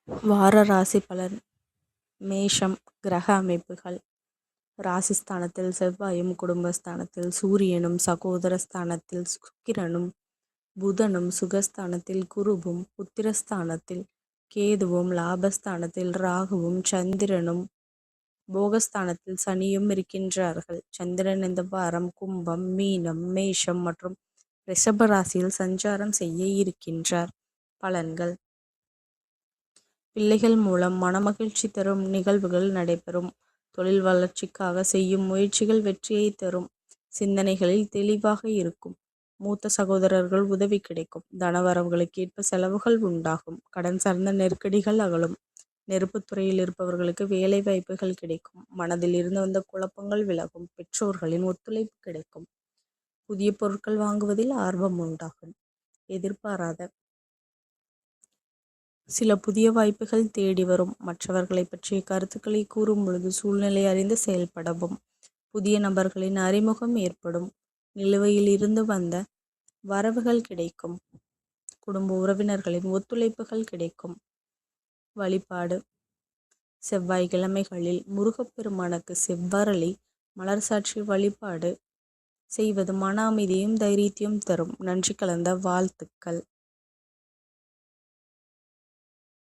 வார ராசி பலன். மேஷம். கிரக அமைப்புகள். ராசிஸ்தானத்தில் செவ்வாயும், குடும்பஸ்தானத்தில் சூரியனும், சகோதரஸ்தானத்தில் சுக்கிரனும், புதனும், சுகஸ்தானத்தில் குருவும், புத்திரஸ்தானத்தில் கேதுவும், லாபஸ்தானத்தில் ராகுவும், சந்திரனும், போகஸ்தானத்தில் சனியும் இருக்கின்றார்கள். சந்திரன் இந்த வாரம் கும்பம், மீனம், மேஷம் மற்றும் ரிஷப ராசியில் சஞ்சாரம் செய்ய இருக்கின்றார். பலன்கள். பிள்ளைகள் மூலம் மனமகிழ்ச்சி தரும் நிகழ்வுகள் நடைபெறும். தொழில் வளர்ச்சிக்காக செய்யும் முயற்சிகள் வெற்றியை தரும். சிந்தனைகளில் தெளிவாக இருக்கும். மூத்த சகோதரர்கள் உதவி கிடைக்கும். தனவரவுகளுக்கு ஏற்ப செலவுகள் உண்டாகும். கடன் சார்ந்த நெருக்கடிகள் அகலும். நெருப்புத்துறையில் இருப்பவர்களுக்கு வேலை வாய்ப்புகள் கிடைக்கும். மனதில் இருந்து வந்த குழப்பங்கள் விலகும். பெற்றோர்களின் ஒத்துழைப்பு கிடைக்கும். புதிய பொருட்கள் வாங்குவதில் ஆர்வம் உண்டாகும். எதிர்பாராத சில புதிய வாய்ப்புகள் தேடி வரும். மற்றவர்களை பற்றிய கருத்துக்களை கூறும் பொழுது சூழ்நிலை அறிந்து செயல்படவும். புதிய நபர்களின் அறிமுகம் ஏற்படும். நிலுவையில் இருந்து வந்த வரவுகள் கிடைக்கும். குடும்ப உறவினர்களின் ஒத்துழைப்புகள் கிடைக்கும். வழிபாடு. செவ்வாய்க்கிழமைகளில் முருகப்பெருமானுக்கு செவ்வரளி மலர் சாற்றி வழிபாடு செய்வது மன அமைதியும் தைரியத்தையும் தரும். நன்றி கலந்த வாழ்த்துக்கள்.